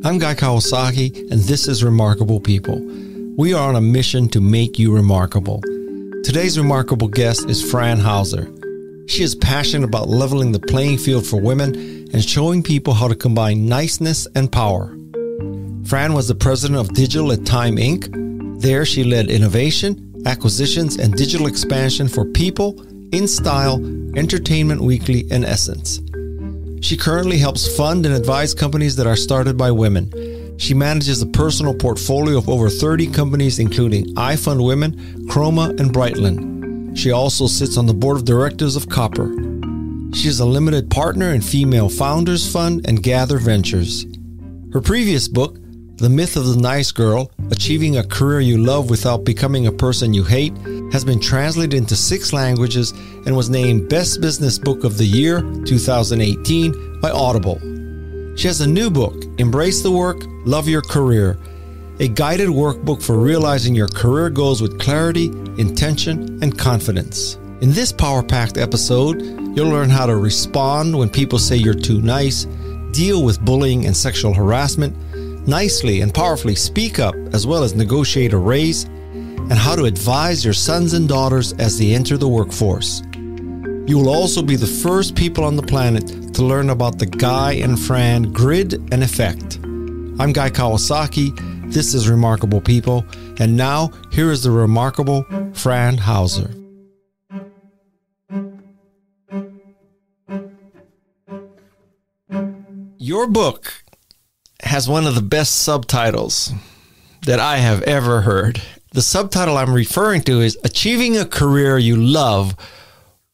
I'm Guy Kawasaki, and this is Remarkable People. We are on a mission to make you remarkable. Today's remarkable guest is Fran Hauser. She is passionate about leveling the playing field for women and showing people how to combine niceness and power. Fran was the president of digital at Time Inc. There, she led innovation, acquisitions, and digital expansion for People, InStyle, Entertainment Weekly, and Essence. She currently helps fund and advise companies that are started by women. She manages a personal portfolio of over 30 companies, including iFund Women, Chroma, and Brightland. She also sits on the board of directors of Copper. She is a limited partner in Female Founders Fund and Gather Ventures. Her previous book, The Myth of the Nice Girl, Achieving a Career You Love Without Becoming a Person You Hate, has been translated into 6 languages and was named Best Business Book of the Year 2018 by Audible. She has a new book, Embrace the Work, Love Your Career, a guided workbook for realizing your career goals with clarity, intention, and confidence. In this power-packed episode, you'll learn how to respond when people say you're too nice, deal with bullying and sexual harassment, nicely and powerfully speak up as well as negotiate a raise, and how to advise your sons and daughters as they enter the workforce. You will also be the first people on the planet to learn about the Guy and Fran grid and effect. I'm Guy Kawasaki, this is Remarkable People, and now here is the remarkable Fran Hauser. Your book has one of the best subtitles that I have ever heard. The subtitle I'm referring to is Achieving a Career You Love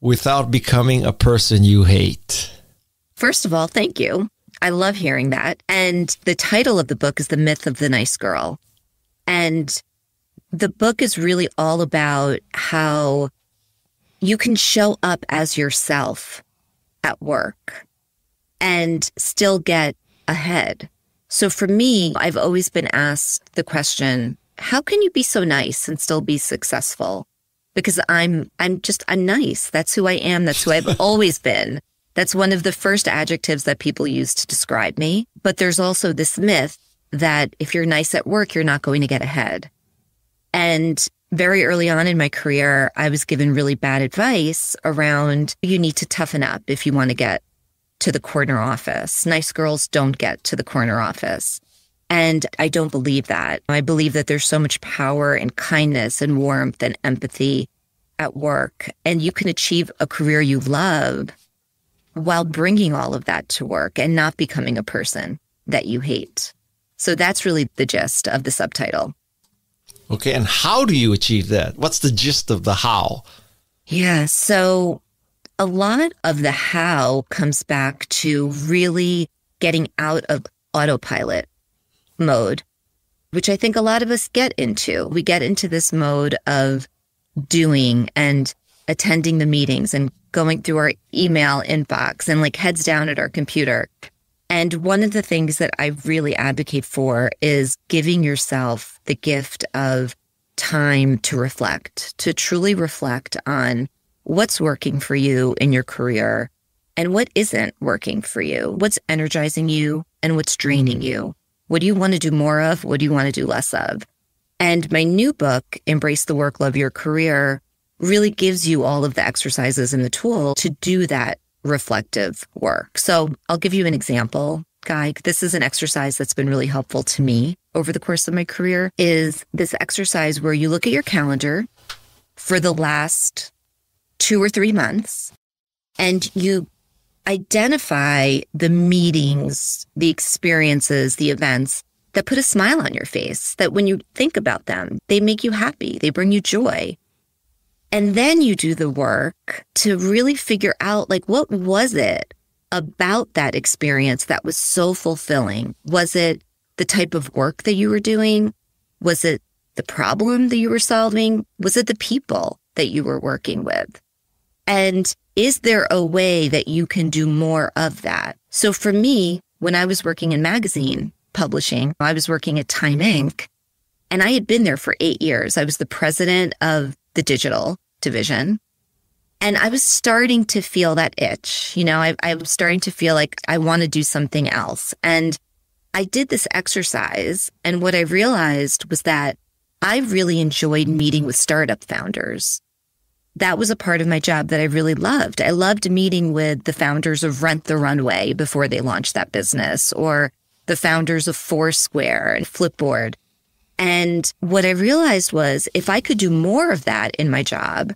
Without Becoming a Person You Hate. First of all, thank you. I love hearing that. And the title of the book is The Myth of the Nice Girl. And the book is really all about how you can show up as yourself at work and still get ahead. So for me, I've always been asked the question, how can you be so nice and still be successful? Because I'm nice. That's who I am. That's who I've always been. That's one of the first adjectives that people use to describe me. But there's also this myth that if you're nice at work, you're not going to get ahead. And very early on in my career, I was given really bad advice around you need to toughen up if you want to get to the corner office. Nice girls don't get to the corner office. And I don't believe that. I believe that there's so much power and kindness and warmth and empathy at work. And you can achieve a career you love while bringing all of that to work and not becoming a person that you hate. So that's really the gist of the subtitle. Okay, and how do you achieve that? What's the gist of the how? Yeah, so a lot of the how comes back to really getting out of autopilot mode, which I think a lot of us get into. We get into this mode of doing and attending the meetings and going through our email inbox and like heads down at our computer. And one of the things that I really advocate for is giving yourself the gift of time to reflect, to truly reflect on what's working for you in your career and what isn't working for you, what's energizing you and what's draining you. What do you want to do more of? What do you want to do less of? And my new book, Embrace the Work, Love Your Career, really gives you all of the exercises and the tool to do that reflective work. So I'll give you an example, Guy. This is an exercise that's been really helpful to me over the course of my career, is this exercise where you look at your calendar for the last 2 or 3 months and you identify the meetings, the experiences, the events that put a smile on your face, that when you think about them, they make you happy, they bring you joy. And then you do the work to really figure out, like, what was it about that experience that was so fulfilling? Was it the type of work that you were doing? Was it the problem that you were solving? Was it the people that you were working with? And is there a way that you can do more of that? So for me, when I was working in magazine publishing, I was working at Time Inc. And I had been there for 8 years. I was the president of the digital division. And I was starting to feel that itch. You know, I was starting to feel like I want to do something else. And I did this exercise, and what I realized was that I really enjoyed meeting with startup founders. That was a part of my job that I really loved. I loved meeting with the founders of Rent the Runway before they launched that business, or the founders of Foursquare and Flipboard. And what I realized was if I could do more of that in my job,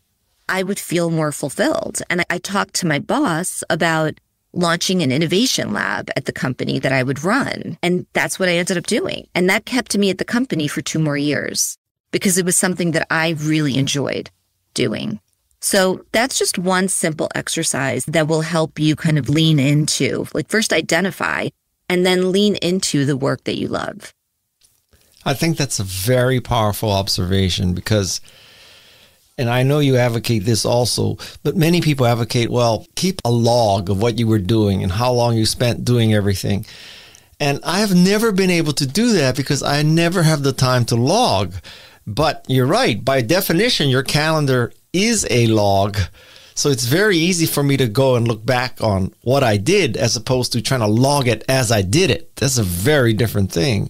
I would feel more fulfilled. And I talked to my boss about launching an innovation lab at the company that I would run. And that's what I ended up doing. And that kept me at the company for 2 more years because it was something that I really enjoyed doing. So that's just one simple exercise that will help you kind of lean into, like first identify and then lean into the work that you love. I think that's a very powerful observation because, and I know you advocate this also, but many people advocate, well, keep a log of what you were doing and how long you spent doing everything. And I have never been able to do that because I never have the time to log. But you're right. By definition, your calendar is a log. So it's very easy for me to go and look back on what I did as opposed to trying to log it as I did it. That's a very different thing.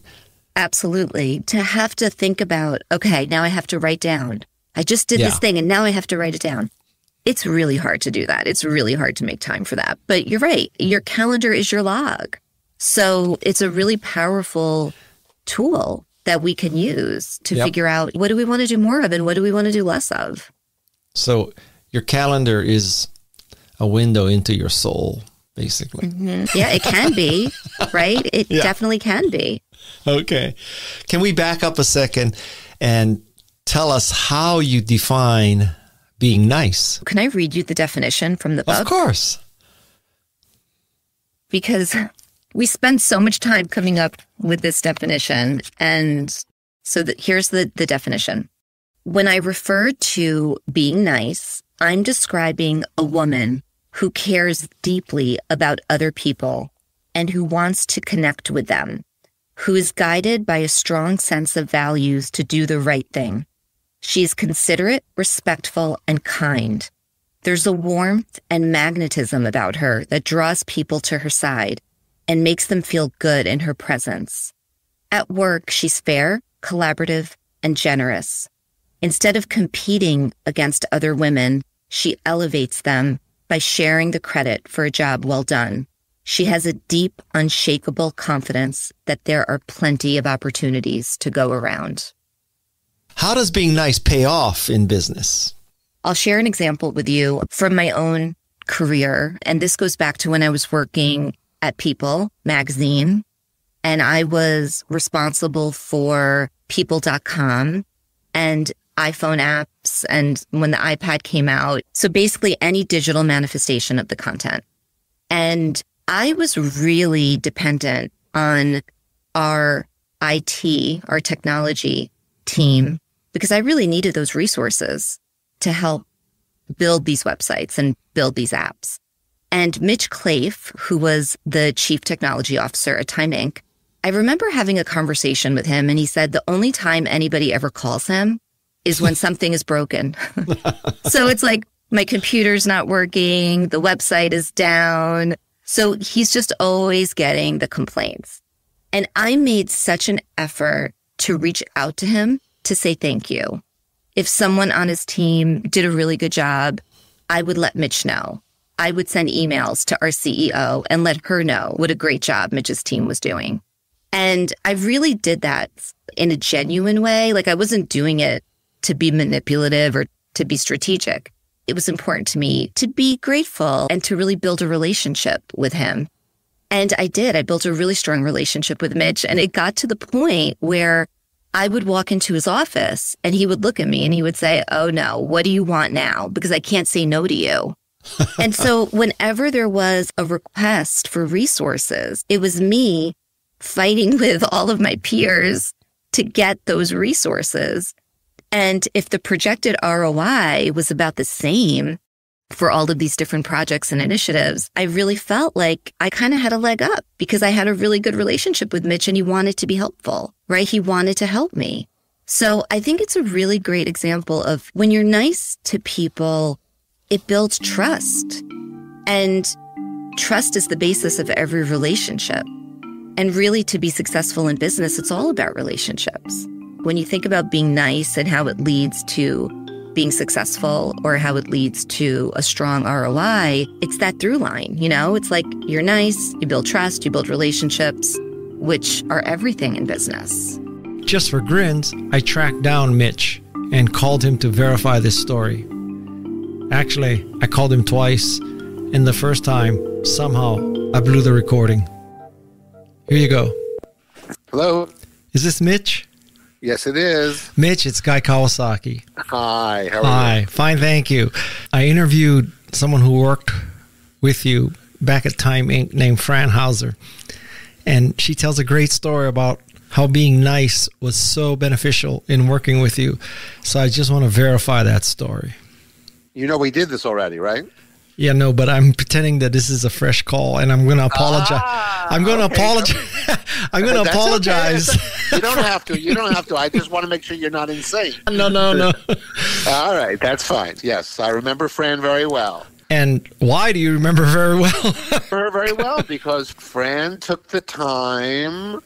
Absolutely. To have to think about, okay, now I have to write down. I just did this thing and now I have to write it down. It's really hard to do that. It's really hard to make time for that. But you're right. Your calendar is your log. So it's a really powerful tool that we can use to figure out what do we want to do more of and what do we want to do less of. So your calendar is a window into your soul, basically. Mm-hmm. Yeah, it can be, right? It definitely can be. Okay. Can we back up a second and tell us how you define being nice? Can I read you the definition from the book? Of course. Because we spend so much time coming up with this definition. And so here's the definition. When I refer to being nice, I'm describing a woman who cares deeply about other people and who wants to connect with them, who is guided by a strong sense of values to do the right thing. She is considerate, respectful, and kind. There's a warmth and magnetism about her that draws people to her side and makes them feel good in her presence. At work, she's fair, collaborative, and generous. Instead of competing against other women, she elevates them by sharing the credit for a job well done. She has a deep, unshakable confidence that there are plenty of opportunities to go around. How does being nice pay off in business? I'll share an example with you from my own career. And this goes back to when I was working at People magazine. And I was responsible for people.com and iPhone apps and when the iPad came out. So basically any digital manifestation of the content. And I was really dependent on our IT, our technology team, because I really needed those resources to help build these websites and build these apps. And Mitch Clafe, who was the chief technology officer at Time Inc., I remember having a conversation with him and he said the only time anybody ever calls him is when something is broken. So it's like my computer's not working, the website is down. So he's just always getting the complaints. And I made such an effort to reach out to him to say thank you. If someone on his team did a really good job, I would let Mitch know. I would send emails to our CEO and let her know what a great job Mitch's team was doing. And I really did that in a genuine way. Like I wasn't doing it to be manipulative or to be strategic. It was important to me to be grateful and to really build a relationship with him. And I did. I built a really strong relationship with Mitch. And it got to the point where I would walk into his office and he would look at me and he would say, "Oh no, what do you want now? Because I can't say no to you." And so whenever there was a request for resources, it was me fighting with all of my peers to get those resources. And if the projected ROI was about the same for all of these different projects and initiatives, I really felt like I kind of had a leg up because I had a really good relationship with Mitch and he wanted to be helpful, right? He wanted to help me. So I think it's a really great example of when you're nice to people, it builds trust. And trust is the basis of every relationship. And really, to be successful in business, it's all about relationships. When you think about being nice and how it leads to being successful or how it leads to a strong ROI, it's that through line, It's like you're nice, you build trust, you build relationships, which are everything in business. Just for grins, I tracked down Mitch and called him to verify this story. Actually, I called him twice, and the first time, somehow, I blew the recording. Here you go. Hello? Is this Mitch? Yes, it is. Mitch, it's Guy Kawasaki. Hi, how are you? Hi, fine, thank you. I interviewed someone who worked with you back at Time Inc. named Fran Hauser, and she tells a great story about how being nice was so beneficial in working with you. So I just want to verify that story. We did this already, right? Yeah, no, but I'm pretending that this is a fresh call, and I'm going to apologize. I'm going to apologize. I'm going to apologize. Okay. You don't have to. You don't have to. I just want to make sure you're not insane. No. All right, that's fine. Yes, I remember Fran very well. And why do you remember very well? Her very well because Fran took the time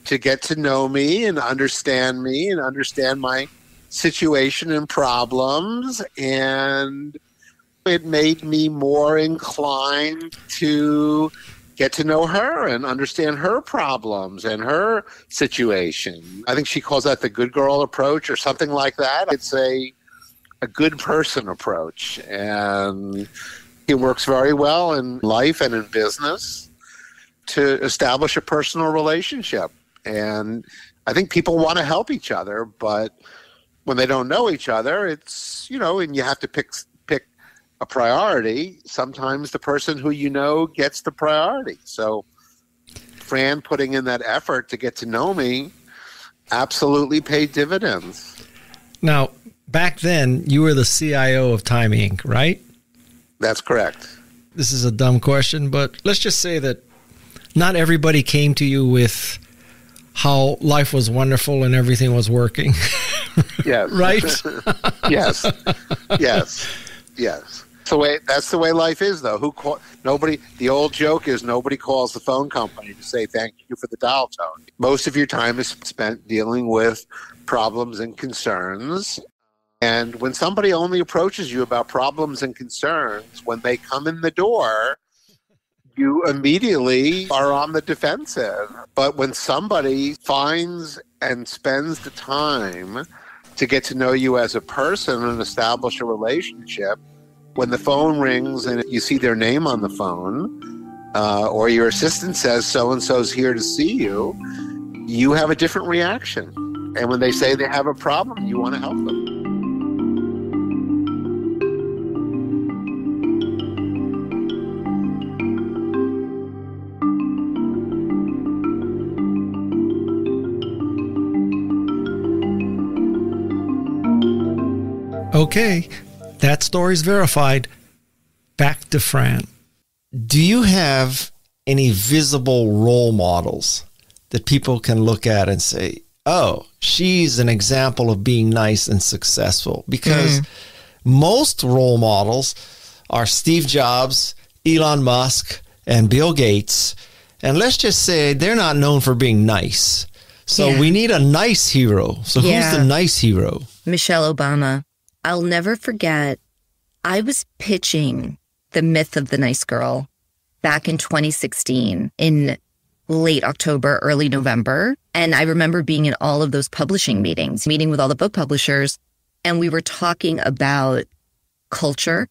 to get to know me and understand my situation and problems, and it made me more inclined to get to know her and understand her problems and her situation. I think she calls that the good girl approach or something like that. It's a good person approach, and it works very well in life and in business to establish a personal relationship. And I think people want to help each other, but when they don't know each other, it's, and you have to pick a priority. Sometimes the person who gets the priority. So Fran putting in that effort to get to know me absolutely paid dividends. Now, back then, you were the CIO of Time Inc., right? That's correct. This is a dumb question, but let's just say that not everybody came to you with how life was wonderful and everything was working. Yes. Right? Yes. That's the way life is, though. Nobody. The old joke is nobody calls the phone company to say thank you for the dial tone. Most of your time is spent dealing with problems and concerns. And when somebody only approaches you about problems and concerns, when they come in the door, you immediately are on the defensive. But when somebody finds and spends the time to get to know you as a person and establish a relationship, when the phone rings and you see their name on the phone, or your assistant says so-and-so's here to see you, you have a different reaction. And when they say they have a problem, you want to help them. Okay, that story's verified. Back to Fran. Do you have any visible role models that people can look at and say, oh, she's an example of being nice and successful? Because most role models are Steve Jobs, Elon Musk, and Bill Gates. And let's just say they're not known for being nice. So we need a nice hero. So who's the nice hero? Michelle Obama. I'll never forget, I was pitching the myth of the nice girl back in 2016 in late October, early November. And I remember being in all of those publishing meetings, meeting with all the book publishers. And we were talking about culture.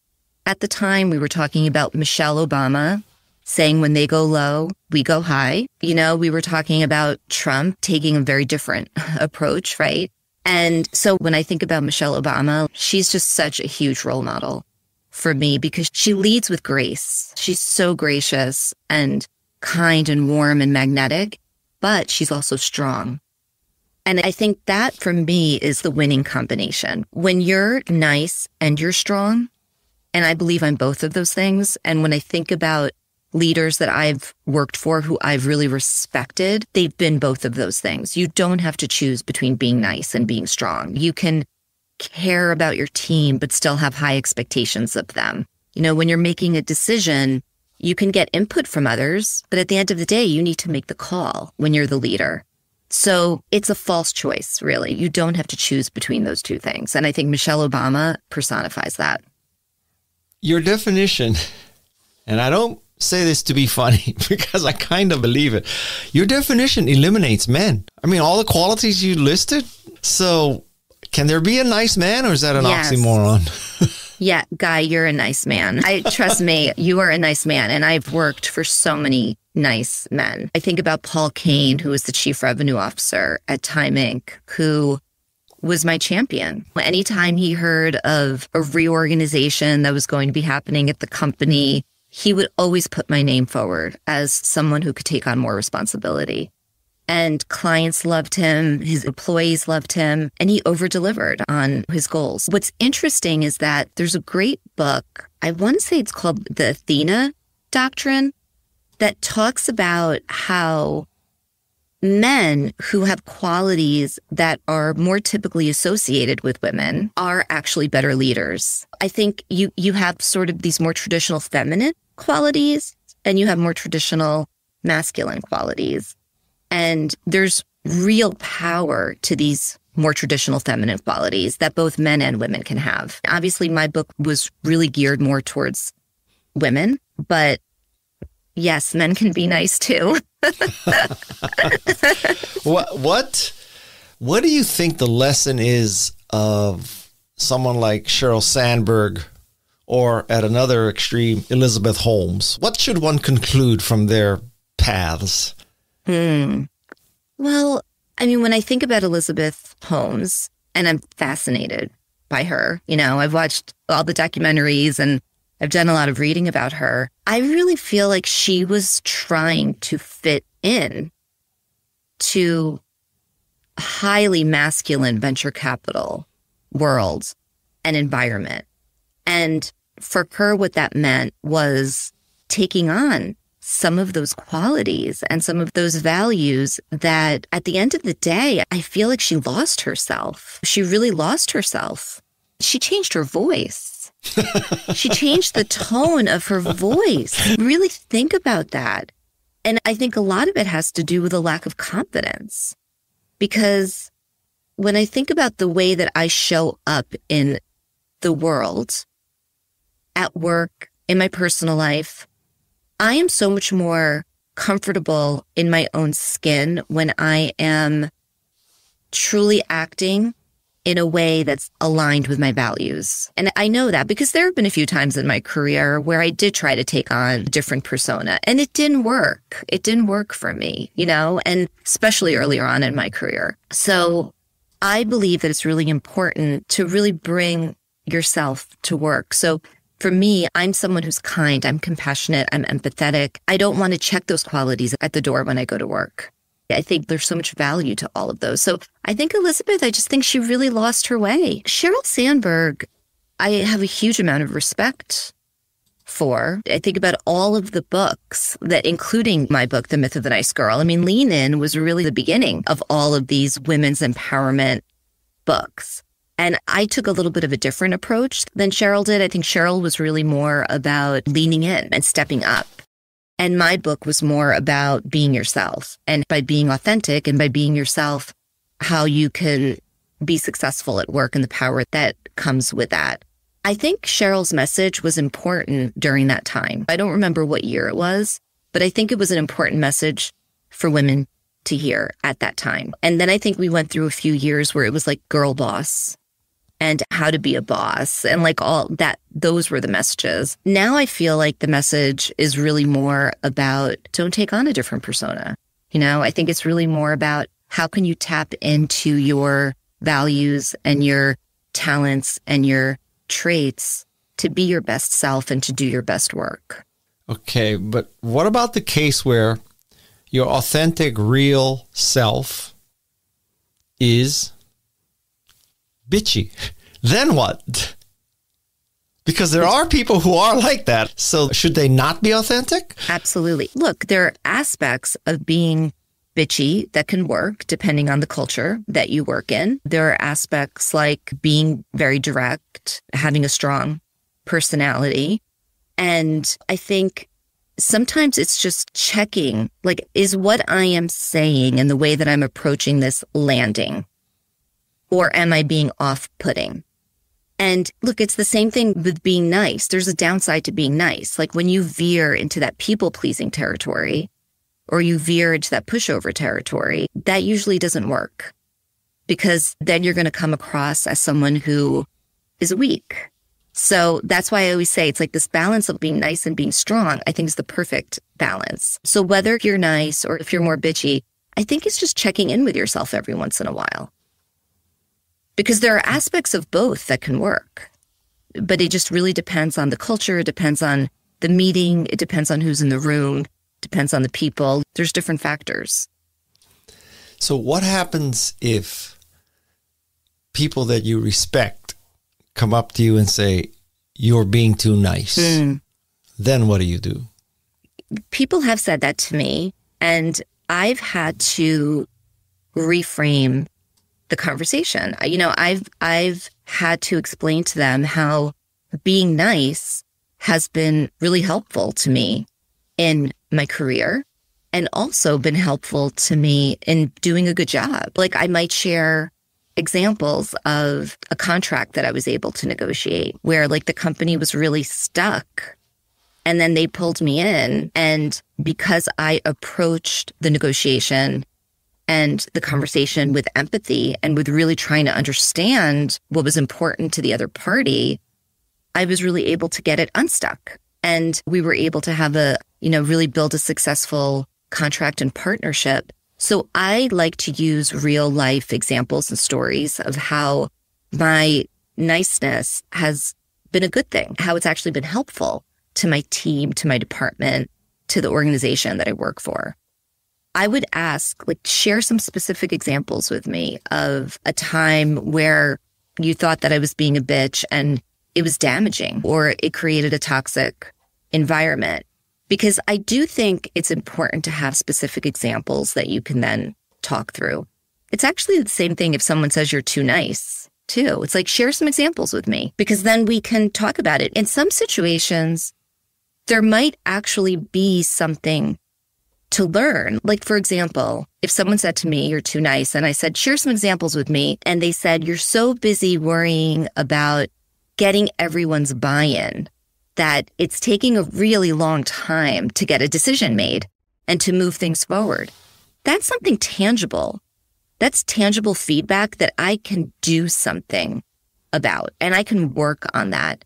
At the time, we were talking about Michelle Obama saying when they go low, we go high. We were talking about Trump taking a very different approach, right? And so when I think about Michelle Obama, she's just such a huge role model for me because she leads with grace. She's so gracious and kind and warm and magnetic, but she's also strong. And I think that for me is the winning combination. When you're nice and you're strong, and I believe I'm both of those things. And when I think about leaders that I've worked for who I've really respected, they've been both of those things. You don't have to choose between being nice and being strong. You can care about your team, but still have high expectations of them. When you're making a decision, You can get input from others, but at the end of the day, you need to make the call when you're the leader. So it's a false choice, really. You don't have to choose between those two things. And I think Michelle Obama personifies that. Your definition, and I don't say this to be funny because I kind of believe it. Your definition eliminates men. I mean, all the qualities you listed. So can there be a nice man, or is that an oxymoron? Yeah, Guy, you're a nice man. Trust me, you are a nice man. And I've worked for so many nice men. I think about Paul Kane, who was the chief revenue officer at Time Inc., who was my champion. Anytime he heard of a reorganization that was going to be happening at the company, he would always put my name forward as someone who could take on more responsibility. And clients loved him, his employees loved him, and he over-delivered on his goals. What's interesting is that there's a great book, I want to say it's called The Athena Doctrine, that talks about how men who have qualities that are more typically associated with women are actually better leaders. I think you have sort of these more traditional feminine qualities and you have more traditional masculine qualities. And there's real power to these more traditional feminine qualities that both men and women can have. Obviously, my book was really geared more towards women, but yes, men can be nice too. What do you think the lesson is of someone like Sheryl Sandberg, or at another extreme, Elizabeth Holmes? What should one conclude from their paths? Well, I mean, when I think about Elizabeth Holmes, and I'm fascinated by her, I've watched all the documentaries and I've done a lot of reading about her. I really feel like she was trying to fit in to a highly masculine venture capital world and environment. And for her, what that meant was taking on some of those qualities and some of those values that at the end of the day, I feel like she lost herself. She really lost herself. She changed her voice. She changed the tone of her voice. Really think about that. And I think a lot of it has to do with a lack of confidence. Because when I think about the way that I show up in the world, at work, in my personal life, I am so much more comfortable in my own skin when I am truly acting in a way that's aligned with my values. And I know that because there have been a few times in my career where I did try to take on a different persona and it didn't work. It didn't work for me, and especially earlier on in my career. So I believe that it's really important to really bring yourself to work. So for me, I'm someone who's kind, I'm compassionate, I'm empathetic. I don't want to check those qualities at the door when I go to work. I think there's so much value to all of those. So I think Elizabeth, I just think she really lost her way. Sheryl Sandberg, I have a huge amount of respect for. I think about all of the books that, including my book, The Myth of the Nice Girl. I mean, Lean In was really the beginning of all of these women's empowerment books. And I took a little bit of a different approach than Sheryl did. I think Sheryl was really more about leaning in and stepping up. And my book was more about being yourself, and by being authentic and by being yourself, how you can be successful at work and the power that comes with that. I think Sheryl's message was important during that time. I don't remember what year it was, but I think it was an important message for women to hear at that time. And then I think we went through a few years where it was like girl boss and how to be a boss and like all that, those were the messages. Now I feel like the message is really more about don't take on a different persona. I think it's really more about how can you tap into your values and your talents and your traits to be your best self and to do your best work. Okay, but what about the case where your authentic, real self is bitchy? Then what? Because there are people who are like that. So should they not be authentic? Absolutely. Look, there are aspects of being bitchy that can work depending on the culture that you work in. There are aspects like being very direct, having a strong personality. And I think sometimes it's just checking, like, is what I am saying and the way that I'm approaching this landing? Or am I being off-putting? And look, it's the same thing with being nice. There's a downside to being nice. Like when you veer into that people-pleasing territory or you veer into that pushover territory, that usually doesn't work because then you're going to come across as someone who is weak. So that's why I always say it's like this balance of being nice and being strong, I think is the perfect balance. So whether you're nice or if you're more bitchy, I think it's just checking in with yourself every once in a while. Because there are aspects of both that can work, but it just really depends on the culture. It depends on the meeting. It depends on who's in the room. Depends on the people. There's different factors. So what happens if people that you respect come up to you and say, you're being too nice? Then what do you do? People have said that to me, and I've had to reframe the conversation. You know, I've had to explain to them how being nice has been really helpful to me in my career and also been helpful to me in doing a good job. Like I might share examples of a contract that I was able to negotiate where like the company was really stuck and then they pulled me in. And because I approached the negotiation and the conversation with empathy and with really trying to understand what was important to the other party, I was really able to get it unstuck. And we were able to have really build a successful contract and partnership. So I like to use real life examples and stories of how my niceness has been a good thing, how it's actually been helpful to my team, to my department, to the organization that I work for. I would ask, like, share some specific examples with me of a time where you thought that I was being a bitch and it was damaging or it created a toxic environment. Because I do think it's important to have specific examples that you can then talk through. It's actually the same thing if someone says you're too nice, too. It's like, share some examples with me because then we can talk about it. In some situations, there might actually be something to learn. Like, for example, if someone said to me, you're too nice, and I said, share some examples with me, and they said, you're so busy worrying about getting everyone's buy-in that it's taking a really long time to get a decision made and to move things forward. That's something tangible. That's tangible feedback that I can do something about, and I can work on that.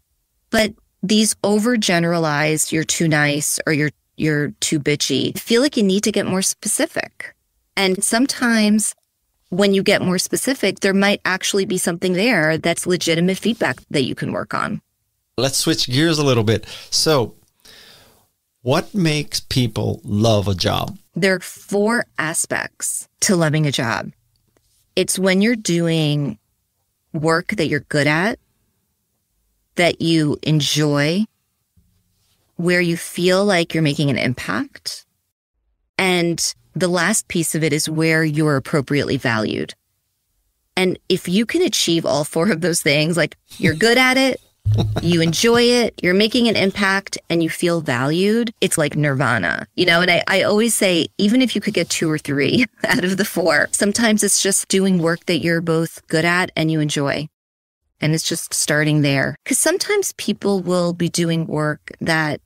But these overgeneralized, you're too nice or you're too bitchy, I feel like you need to get more specific. And sometimes when you get more specific, there might actually be something there that's legitimate feedback that you can work on. Let's switch gears a little bit. So what makes people love a job? There are 4 aspects to loving a job. It's when you're doing work that you're good at, that you enjoy, where you feel like you're making an impact. And the last piece of it is where you're appropriately valued. And if you can achieve all 4 of those things, like you're good at it, you enjoy it, you're making an impact, and you feel valued, it's like nirvana, you know? And I always say, even if you could get 2 or 3 out of the 4, sometimes it's just doing work that you're both good at and you enjoy. And it's just starting there. Because sometimes people will be doing work that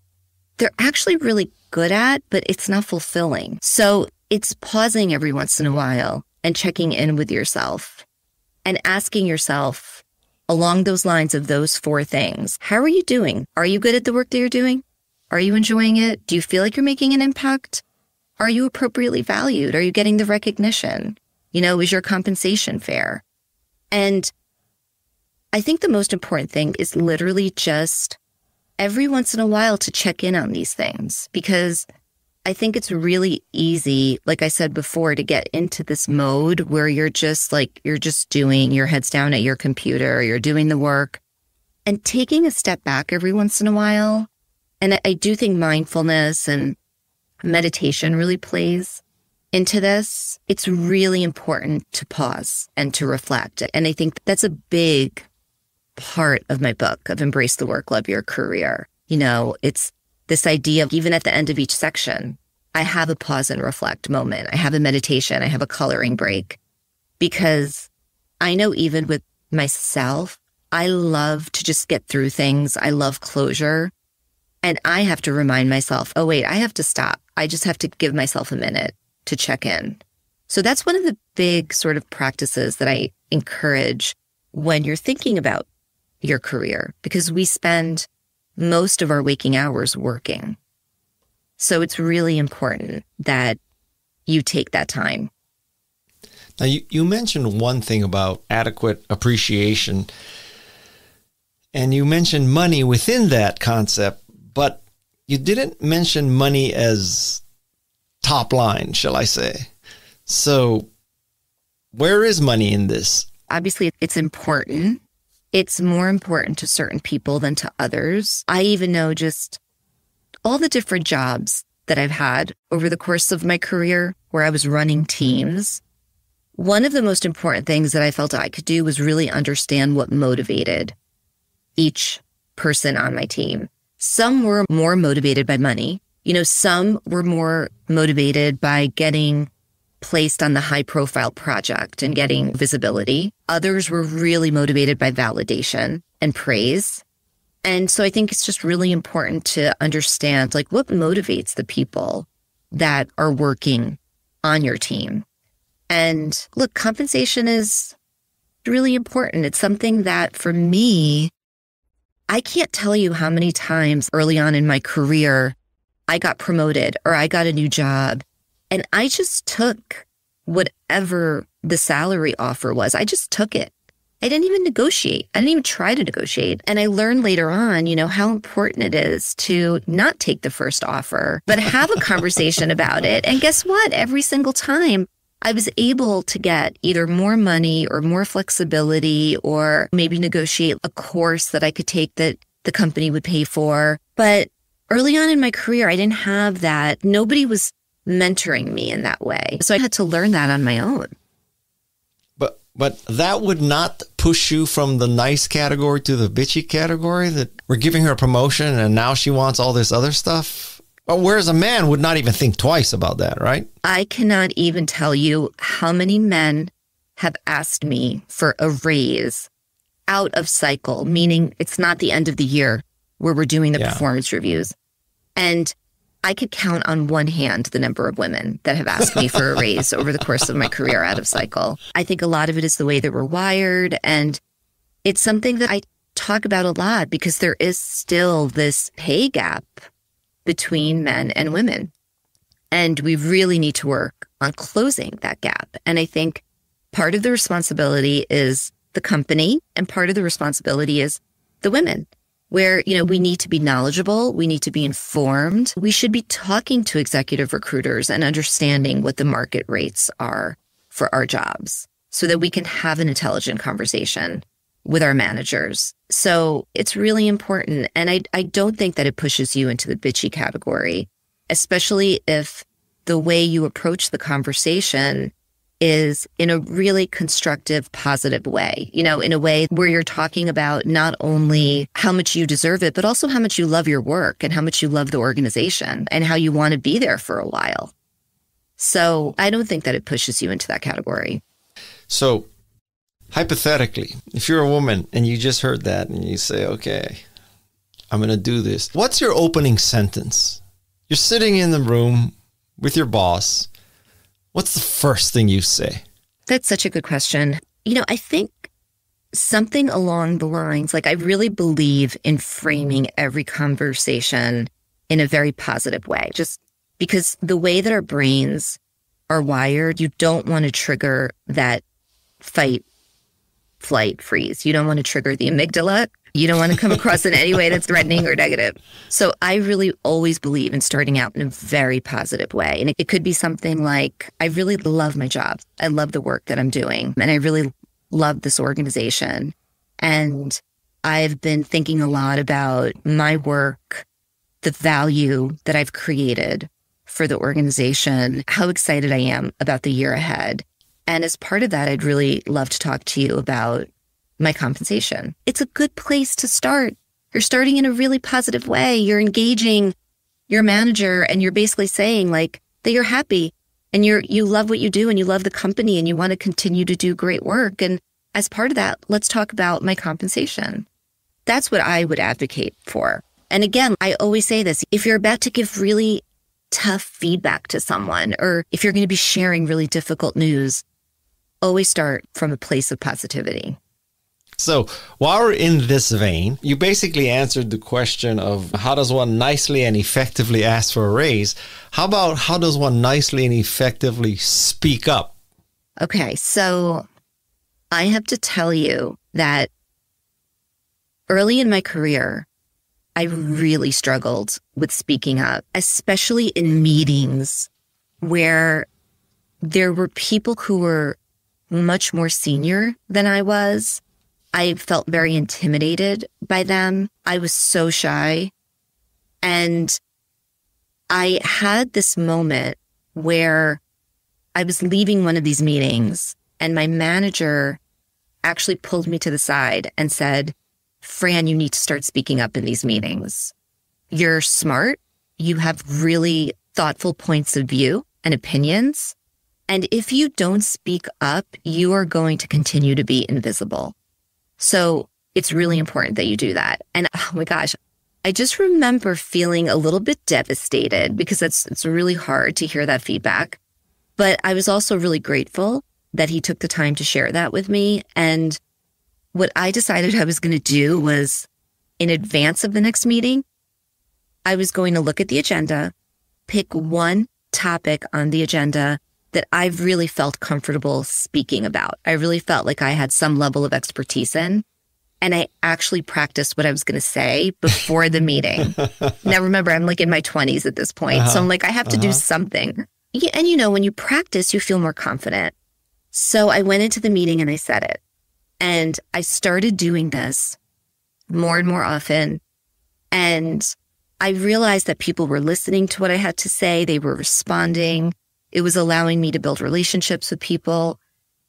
they're actually really good at, but it's not fulfilling. So it's pausing every once in a while and checking in with yourself and asking yourself along those lines of those 4 things. How are you doing? Are you good at the work that you're doing? Are you enjoying it? Do you feel like you're making an impact? Are you appropriately valued? Are you getting the recognition? You know, is your compensation fair? And I think the most important thing is literally just every once in a while to check in on these things, because I think it's really easy, like I said before, to get into this mode where you're just doing, your head's down at your computer, you're doing the work, and taking a step back every once in a while. And I do think mindfulness and meditation really plays into this. It's really important to pause and to reflect. And I think that's a big part of my book of Embrace the Work, Love Your Career. You know, it's this idea of even at the end of each section, I have a pause and reflect moment. I have a meditation. I have a coloring break, because I know even with myself, I love to just get through things. I love closure. And I have to remind myself, oh, wait, I have to stop. I just have to give myself a minute to check in. So that's one of the big sort of practices that I encourage when you're thinking about your career, because we spend most of our waking hours working. So it's really important that you take that time. Now, you mentioned one thing about adequate appreciation, and you mentioned money within that concept, but you didn't mention money as top line, shall I say. So where is money in this? Obviously, it's important. It's more important to certain people than to others. I even know just all the different jobs that I've had over the course of my career where I was running teams. One of the most important things that I felt I could do was really understand what motivated each person on my team. Some were more motivated by money. Some were more motivated by getting placed on the high profile project and getting visibility. Others were really motivated by validation and praise. And so I think it's just really important to understand what motivates the people that are working on your team. And look, compensation is really important. It's something that for me, I can't tell you how many times early on in my career, I got promoted or I got a new job and I just took whatever the salary offer was. I just took it. I didn't even negotiate. I didn't even try to negotiate. And I learned later on, how important it is to not take the first offer, but have a conversation about it. And guess what? Every single time I was able to get either more money or more flexibility or maybe negotiate a course that I could take that the company would pay for. But early on in my career, I didn't have that. Nobody was mentoring me in that way. So I had to learn that on my own. But that would not push you from the nice category to the bitchy category, that we're giving her a promotion and now she wants all this other stuff? Whereas a man would not even think twice about that, right? I cannot even tell you how many men have asked me for a raise out of cycle, meaning it's not the end of the year where we're doing the performance reviews. And I could count on one hand the number of women that have asked me for a raise over the course of my career out of cycle. I think a lot of it is the way that we're wired. And it's something that I talk about a lot because there is still this pay gap between men and women. And we really need to work on closing that gap. And I think part of the responsibility is the company and part of the responsibility is the women. Where, we need to be knowledgeable, we need to be informed. We should be talking to executive recruiters and understanding what the market rates are for our jobs so that we can have an intelligent conversation with our managers. So it's really important. And I don't think that it pushes you into the bitchy category, especially if the way you approach the conversation is in a really constructive, positive way, in a way where you're talking about not only how much you deserve it, but also how much you love your work and how much you love the organization and how you want to be there for a while. So I don't think that it pushes you into that category. So hypothetically, if you're a woman and you just heard that and you say, okay, I'm going to do this. What's your opening sentence? You're sitting in the room with your boss. What's the first thing you say? That's such a good question. I think something along the lines, I really believe in framing every conversation in a very positive way, just because the way that our brains are wired, you don't want to trigger that fight, flight, freeze. You don't want to trigger the amygdala. You don't want to come across in any way that's threatening or negative. So I really always believe in starting out in a very positive way. And it could be something like, I really love my job. I love the work that I'm doing. And I really love this organization. And I've been thinking a lot about my work, the value that I've created for the organization, how excited I am about the year ahead. And as part of that, I'd really love to talk to you about my compensation. It's a good place to start. You're starting in a really positive way. You're engaging your manager and you're basically saying like that you're happy and you love what you do and you love the company and you want to continue to do great work. And as part of that, let's talk about my compensation. That's what I would advocate for. And again, I always say this, if you're about to give really tough feedback to someone, or if you're going to be sharing really difficult news, always start from a place of positivity. So while we're in this vein, you basically answered the question of how does one nicely and effectively ask for a raise? How about how does one nicely and effectively speak up? Okay, so I have to tell you that early in my career, I really struggled with speaking up, especially in meetings where there were people who were much more senior than I was. I felt very intimidated by them. I was so shy. And I had this moment where I was leaving one of these meetings and my manager actually pulled me to the side and said, Fran, you need to start speaking up in these meetings. You're smart. You have really thoughtful points of view and opinions. And if you don't speak up, you are going to continue to be invisible. So it's really important that you do that. And oh my gosh, I just remember feeling a little bit devastated because it's really hard to hear that feedback. But I was also really grateful that he took the time to share that with me. And what I decided I was going to do was, in advance of the next meeting, I was going to look at the agenda, pick one topic on the agenda that I've really felt comfortable speaking about. I really felt like I had some level of expertise in, and I actually practiced what I was going to say before the meeting. Now, remember, I'm like in my 20s at this point. So I'm like, I have to do something. Yeah, and you know, when you practice, you feel more confident. So I went into the meeting and I said it. And I started doing this more and more often. And I realized that people were listening to what I had to say. They were responding. It was allowing me to build relationships with people.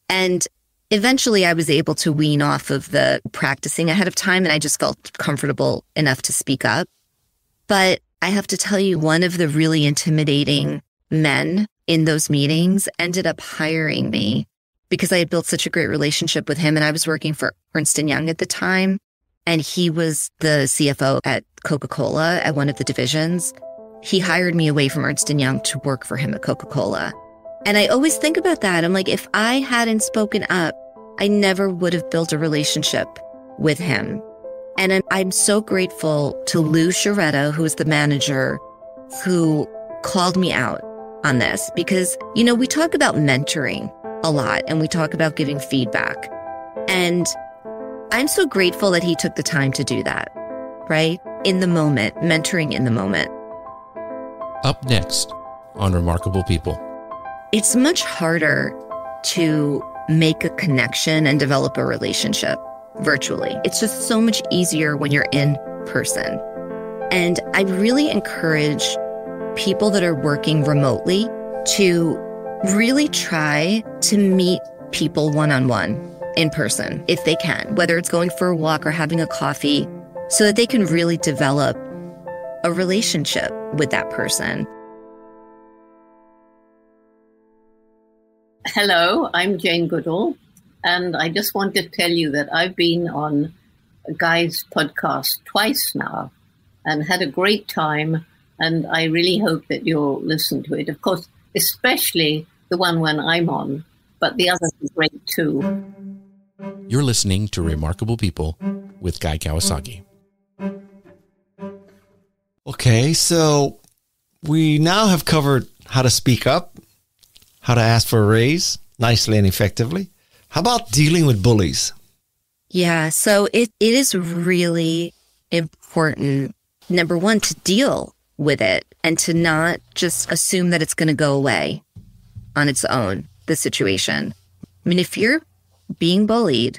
And eventually I was able to wean off of the practicing ahead of time. And I just felt comfortable enough to speak up. But I have to tell you, one of the really intimidating men in those meetings ended up hiring me because I had built such a great relationship with him. And I was working for Ernst & Young at the time. And he was the CFO at Coca-Cola at one of the divisions. He hired me away from Ernst & Young to work for him at Coca-Cola. And I always think about that. I'm like, if I hadn't spoken up, I never would have built a relationship with him. And I'm so grateful to Lou Sciaretta, who is the manager, who called me out on this. Because, you know, we talk about mentoring a lot and we talk about giving feedback. And I'm so grateful that he took the time to do that, right? In the moment, mentoring in the moment. Up next on Remarkable People. It's much harder to make a connection and develop a relationship virtually. It's just so much easier when you're in person. And I really encourage people that are working remotely to really try to meet people one-on-one in person, if they can, whether it's going for a walk or having a coffee, so that they can really develop a relationship with that person. Hello, I'm Jane Goodall, and I just want to tell you that I've been on Guy's podcast twice now and had a great time, and I really hope that you'll listen to it. Of course, especially the one when I'm on, but the others are great too. You're listening to Remarkable People with Guy Kawasaki. Okay, so we now have covered how to speak up, how to ask for a raise nicely and effectively. How about dealing with bullies? Yeah, so it is really important, number one, to deal with it and to not just assume that it's going to go away on its own, the situation. I mean, if you're being bullied,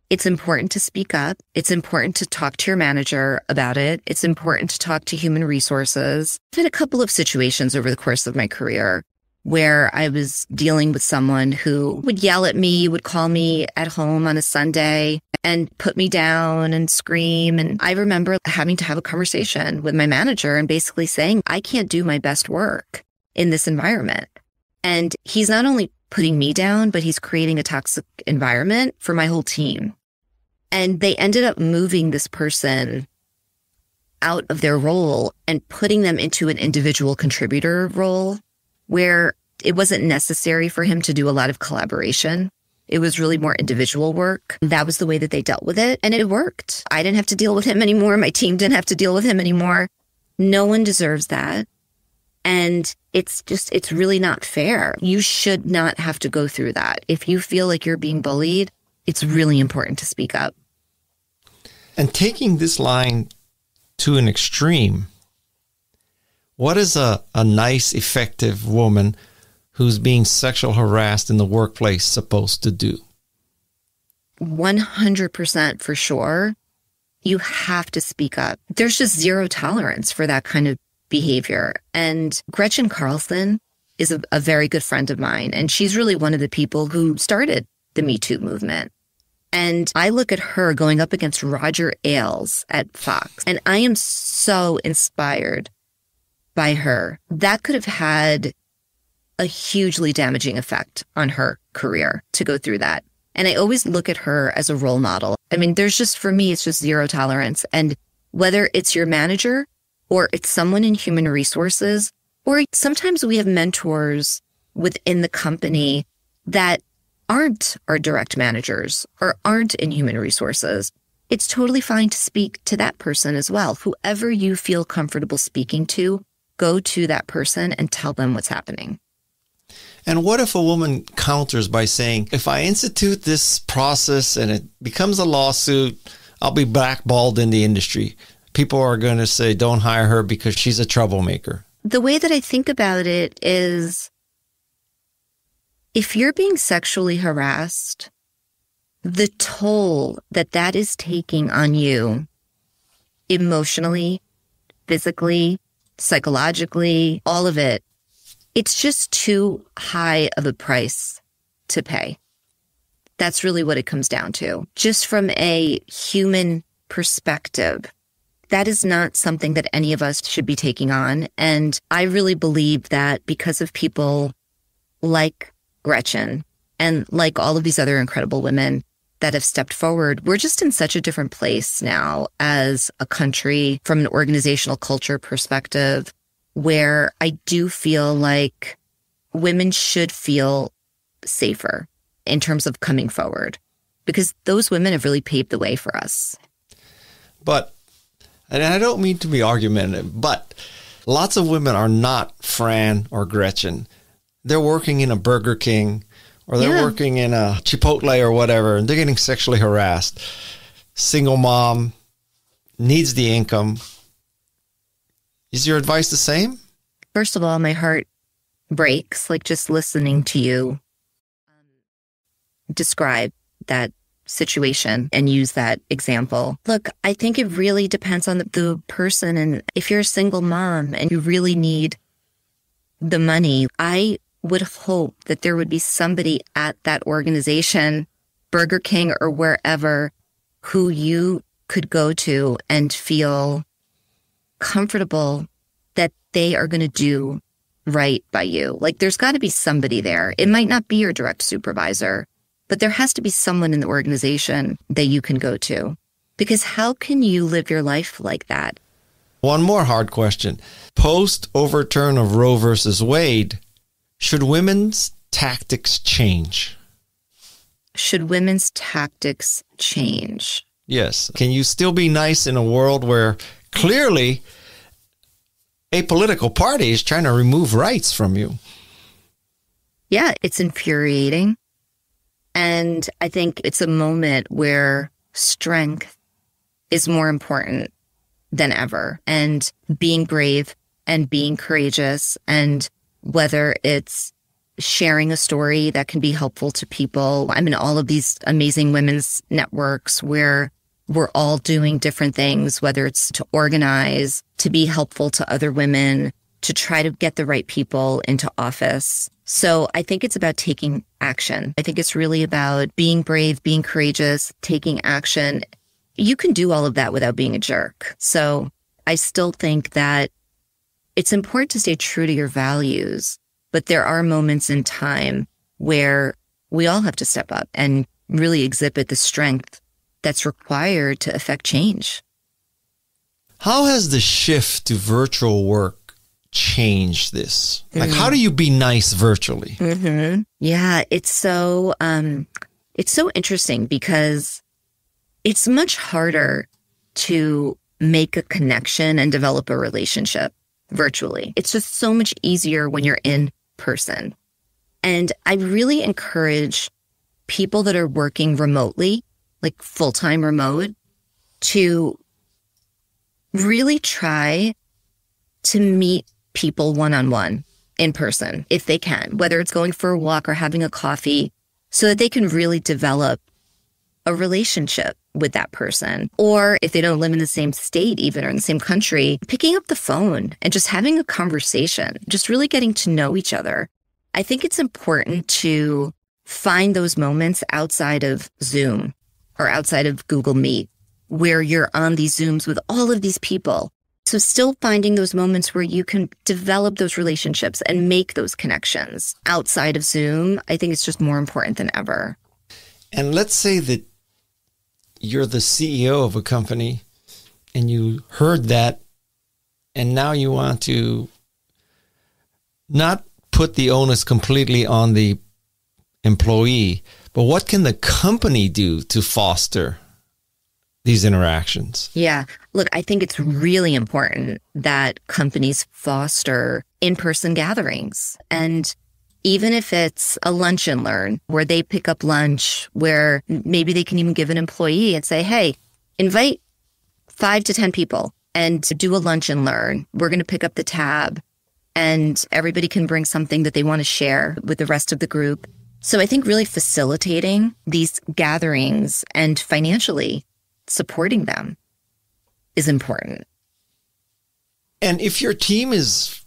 it's important to speak up. It's important to talk to your manager about it. It's important to talk to human resources. I've had a couple of situations over the course of my career where I was dealing with someone who would yell at me, would call me at home on a Sunday and put me down and scream. And I remember having to have a conversation with my manager and basically saying, I can't do my best work in this environment. And he's not only putting me down, but he's creating a toxic environment for my whole team. And they ended up moving this person out of their role and putting them into an individual contributor role where it wasn't necessary for him to do a lot of collaboration. It was really more individual work. That was the way that they dealt with it. And it worked. I didn't have to deal with him anymore. My team didn't have to deal with him anymore. No one deserves that. And it's really not fair. You should not have to go through that. If you feel like you're being bullied, it's really important to speak up. And taking this line to an extreme, what is a nice, effective woman who's being sexually harassed in the workplace supposed to do? 100% for sure. You have to speak up. There's just zero tolerance for that kind of behavior. And Gretchen Carlson is a very good friend of mine. And she's really one of the people who started the Me Too movement. And I look at her going up against Roger Ailes at Fox, and I am so inspired by her. That could have had a hugely damaging effect on her career to go through that. And I always look at her as a role model. I mean, for me, it's just zero tolerance. And whether it's your manager or it's someone in human resources, or sometimes we have mentors within the company that aren't our direct managers or aren't in human resources, it's totally fine to speak to that person as well. Whoever you feel comfortable speaking to, go to that person and tell them what's happening. And what if a woman counters by saying, if I institute this process and it becomes a lawsuit, I'll be blackballed in the industry. People are going to say, don't hire her because she's a troublemaker. The way that I think about it is, if you're being sexually harassed, the toll that is taking on you emotionally, physically, psychologically, all of it, it's just too high of a price to pay. That's really what it comes down to. Just from a human perspective, that is not something that any of us should be taking on. And I really believe that because of people like Gretchen and like all of these other incredible women that have stepped forward, we're just in such a different place now as a country from an organizational culture perspective, where I do feel like women should feel safer in terms of coming forward, because those women have really paved the way for us. But, and I don't mean to be argumentative, but lots of women are not Fran or Gretchen. They're working in a Burger King or they're working in a Chipotle or whatever, and they're getting sexually harassed. Single mom, needs the income. Is your advice the same? First of all, my heart breaks, like just listening to you describe that situation and use that example. Look, I think it really depends on the person. And if you're a single mom and you really need the money, I would hope that there would be somebody at that organization, Burger King or wherever, who you could go to and feel comfortable that they are going to do right by you. Like, there's got to be somebody there. It might not be your direct supervisor, but there has to be someone in the organization that you can go to. Because how can you live your life like that? One more hard question. Post overturn of Roe versus Wade, should women's tactics change? Should women's tactics change? Yes. Can you still be nice in a world where clearly a political party is trying to remove rights from you? Yeah, it's infuriating. And I think it's a moment where strength is more important than ever. And being brave and being courageous, and whether it's sharing a story that can be helpful to people. I'm in all of these amazing women's networks where we're all doing different things, whether it's to organize, to be helpful to other women, to try to get the right people into office. So I think it's about taking action. I think it's really about being brave, being courageous, taking action. You can do all of that without being a jerk. So I still think that it's important to stay true to your values, but there are moments in time where we all have to step up and really exhibit the strength that's required to affect change. How has the shift to virtual work changed this? Like, how do you be nice virtually? Yeah, it's so interesting because it's much harder to make a connection and develop a relationship virtually. It's just so much easier when you're in person. And I really encourage people that are working remotely, like full-time remote, to really try to meet people one-on-one in person if they can, whether it's going for a walk or having a coffee, so that they can really develop a relationship with that person. Or if they don't live in the same state even or in the same country, picking up the phone and just having a conversation, just really getting to know each other. I think it's important to find those moments outside of Zoom or outside of Google Meet where you're on these Zooms with all of these people. So still finding those moments where you can develop those relationships and make those connections outside of Zoom, I think it's just more important than ever. And let's say that you're the CEO of a company and you heard that, and now you want to not put the onus completely on the employee, but what can the company do to foster these interactions? Yeah. Look, I think it's really important that companies foster in-person gatherings. And even if it's a lunch and learn where they pick up lunch, where maybe they can even give an employee and say, hey, invite 5 to 10 people and do a lunch and learn. We're going to pick up the tab and everybody can bring something that they want to share with the rest of the group. So I think really facilitating these gatherings and financially supporting them is important. And if your team is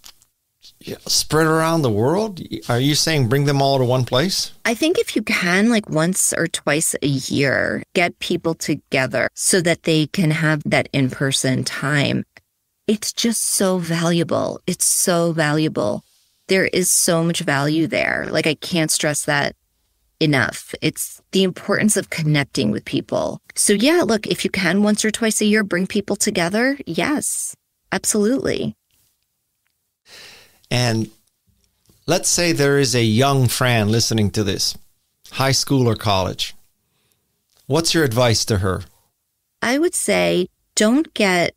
spread around the world, are you saying bring them all to one place? I think if you can, like once or twice a year, get people together so that they can have that in-person time. It's just so valuable. It's so valuable. There is so much value there. Like, I can't stress that enough. It's the importance of connecting with people. So yeah, look, if you can once or twice a year, bring people together. Yes, absolutely. And let's say there is a young Fran listening to this, high school or college. What's your advice to her? I would say don't get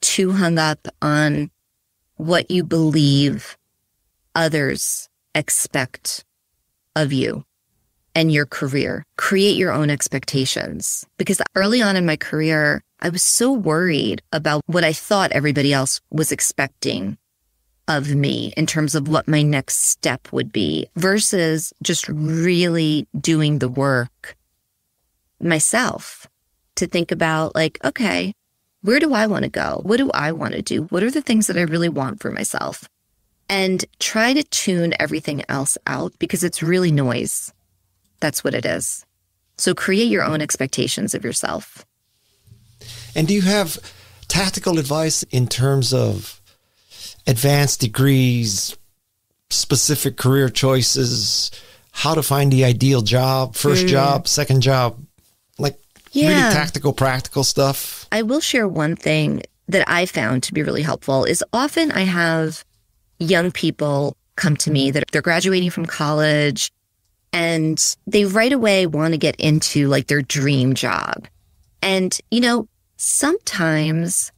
too hung up on what you believe others expect of you and your career. Create your own expectations. Because early on in my career, I was so worried about what I thought everybody else was expecting of me in terms of what my next step would be versus just really doing the work myself to think about, like, okay, where do I want to go? What do I want to do? What are the things that I really want for myself? And try to tune everything else out because it's really noise. That's what it is. So create your own expectations of yourself. And do you have tactical advice in terms of advanced degrees, specific career choices, how to find the ideal job, first job, second job, like really tactical, practical stuff? I will share one thing that I found to be really helpful is often I have young people come to me that they're graduating from college and they right away want to get into like their dream job. And, you know, sometimes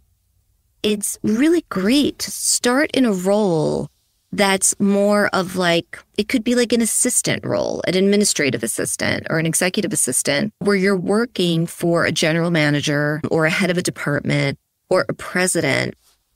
it's really great to start in a role that's more of like, it could be like an assistant role, an administrative assistant or an executive assistant, where you're working for a general manager or a head of a department or a president,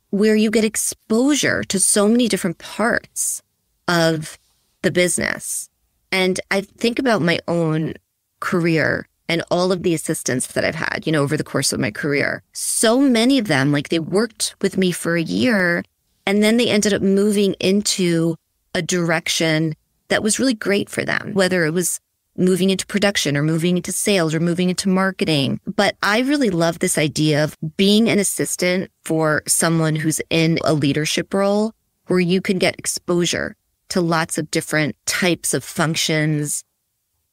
where you get exposure to so many different parts of the business. And I think about my own career and all of the assistants that I've had, you know, over the course of my career. So many of them, like, they worked with me for a year And then they ended up moving into a direction that was really great for them, whether it was moving into production or moving into sales or moving into marketing. But I really love this idea of being an assistant for someone who's in a leadership role where you can get exposure to lots of different types of functions,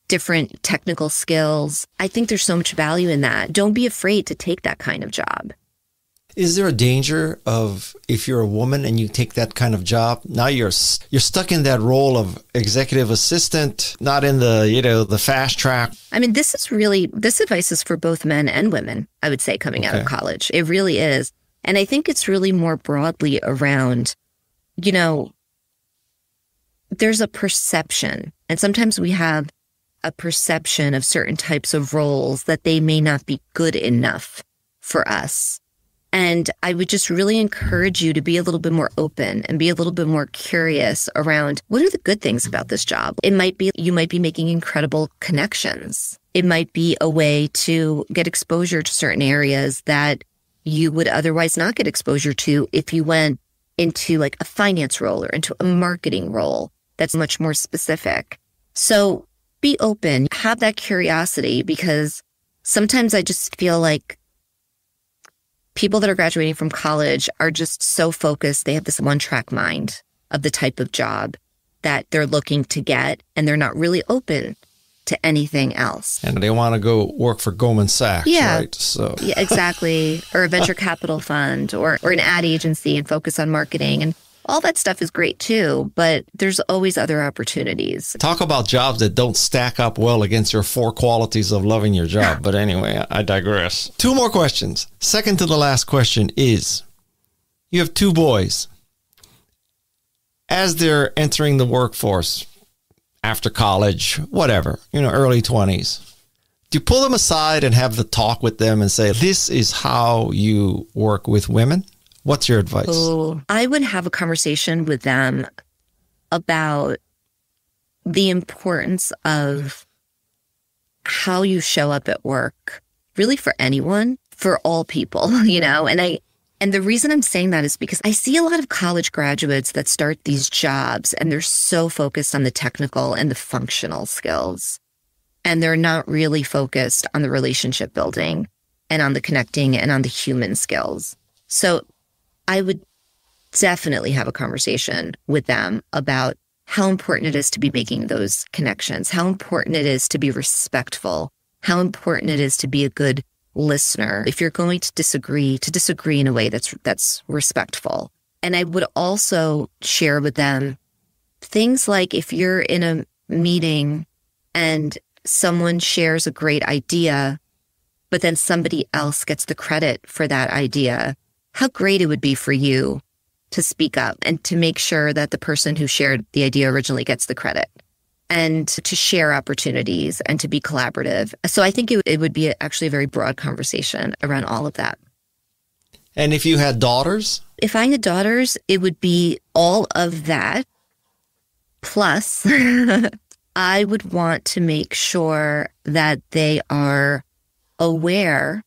different technical skills. I think there's so much value in that. Don't be afraid to take that kind of job. Is there a danger of, if you're a woman and you take that kind of job, now you're stuck in that role of executive assistant, not in the, the fast track? I mean, this advice is for both men and women, I would say, coming out of college. It really is. And I think it's really more broadly around, there's a perception, and sometimes we have a perception of certain types of roles that they may not be good enough for us. And I would just really encourage you to be a little bit more open and be a little bit more curious around what are the good things about this job. It might be, you might be making incredible connections. It might be a way to get exposure to certain areas that you would otherwise not get exposure to if you went into like a finance role or into a marketing role that's much more specific. So be open, have that curiosity, because sometimes I just feel like people that are graduating from college are just so focused. They have this one-track mind of the type of job that they're looking to get, and they're not really open to anything else. And they want to go work for Goldman Sachs, right? So yeah, exactly. Or a venture capital fund or an ad agency and focus on marketing. And all that stuff is great too, but there's always other opportunities. Talk about jobs that don't stack up well against your 4 qualities of loving your job. But anyway, I digress. 2 more questions. Second to the last question is, you have 2 boys. As they're entering the workforce, after college, whatever, early 20s, do you pull them aside and have the talk with them and say, this is how you work with women? What's your advice? Oh, I would have a conversation with them about the importance of how you show up at work, really for anyone, for all people, And the reason I'm saying that is because I see a lot of college graduates that start these jobs and they're so focused on the technical and the functional skills. And they're not really focused on the relationship building and on the connecting and on the human skills. So I would definitely have a conversation with them about how important it is to be making those connections, how important it is to be respectful, how important it is to be a good listener. If you're going to disagree in a way that's respectful. And I would also share with them things like if you're in a meeting and someone shares a great idea, but then somebody else gets the credit for that idea, how great it would be for you to speak up and to make sure that the person who shared the idea originally gets the credit, and to share opportunities and to be collaborative. So I think it would be actually a very broad conversation around all of that. And if you had daughters? If I had daughters, it would be all of that. Plus, I would want to make sure that they are aware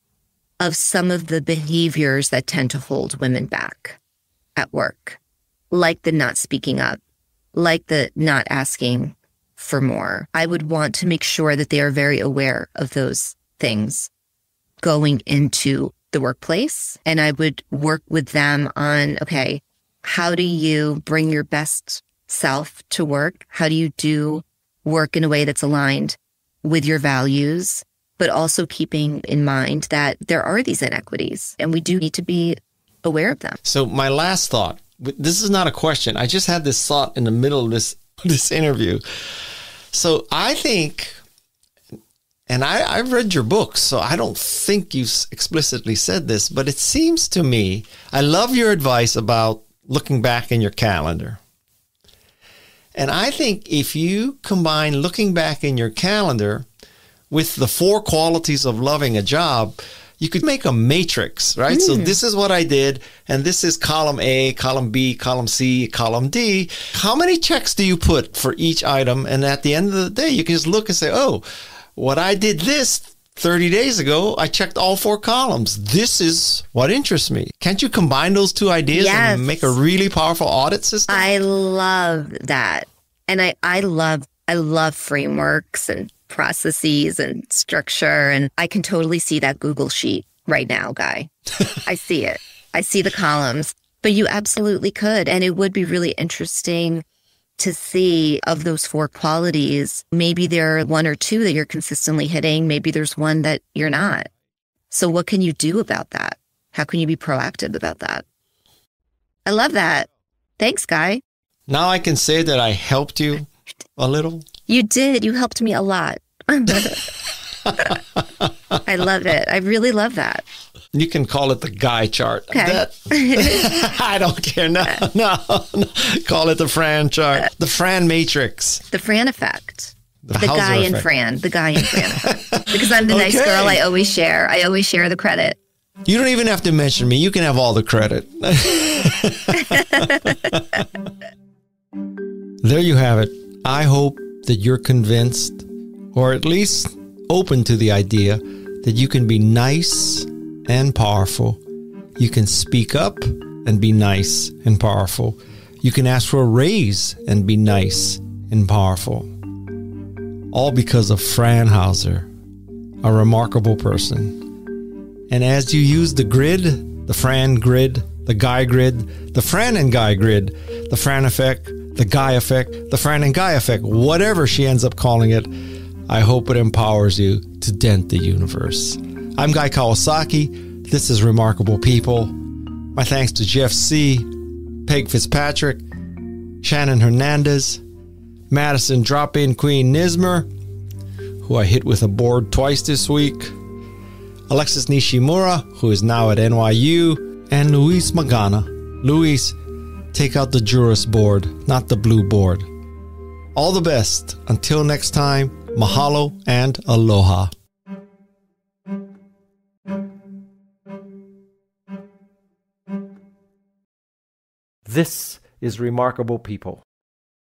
of some of the behaviors that tend to hold women back at work, like the not speaking up, like the not asking for more. I would want to make sure that they are very aware of those things going into the workplace. And I would work with them on, okay, how do you bring your best self to work? How do you do work in a way that's aligned with your values, but also keeping in mind that there are these inequities and we do need to be aware of them. So my last thought, this is not a question. I just had this thought in the middle of this interview. So I think, and I've read your books, so I don't think you explicitly said this, but it seems to me, I love your advice about looking back in your calendar. And I think if you combine looking back in your calendar with the 4 qualities of loving a job, you could make a matrix, right? So this is what I did, and this is column A, column B, column C, column D. How many checks do you put for each item? And at the end of the day, you can just look and say, oh, what I did this 30 days ago, I checked all 4 columns. This is what interests me. Can't you combine those 2 ideas and make a really powerful audit system? I love that. And I love frameworks and processes and structure. And I can totally see that Google sheet right now, Guy. I see it. I see the columns. But you absolutely could. And it would be really interesting to see of those 4 qualities, maybe there are 1 or 2 that you're consistently hitting. Maybe there's 1 that you're not. So what can you do about that? How can you be proactive about that? I love that. Thanks, Guy. Now I can say that I helped you a little. You did. You helped me a lot. I love it. I really love that. You can call it the Guy chart. Okay. I don't care. No. Call it the Fran chart. The Fran matrix. The Fran effect. The Hauser Guy and effect. Fran. The Guy and Fran effect. Because I'm the nice girl. I always share the credit. You don't even have to mention me. You can have all the credit. There you have it. I hope that you're convinced, or at least open to the idea, that you can be nice and powerful. You can speak up and be nice and powerful. You can ask for a raise and be nice and powerful. All because of Fran Hauser, a remarkable person. And as you use the grid, the Fran grid, the Guy grid, the Fran and Guy grid, the Fran effect, the Guy effect, the Fran and Guy effect, whatever she ends up calling it, I hope it empowers you to dent the universe. I'm Guy Kawasaki. This is Remarkable People. My thanks to Jeff C., Peg Fitzpatrick, Shannon Hernandez, Madison Drop-In Queen Nismer, who I hit with a board twice this week, Alexis Nishimura, who is now at NYU, and Luis Magana. Luis, take out the Juris board, not the blue board. All the best. Until next time, mahalo and aloha. This is Remarkable People.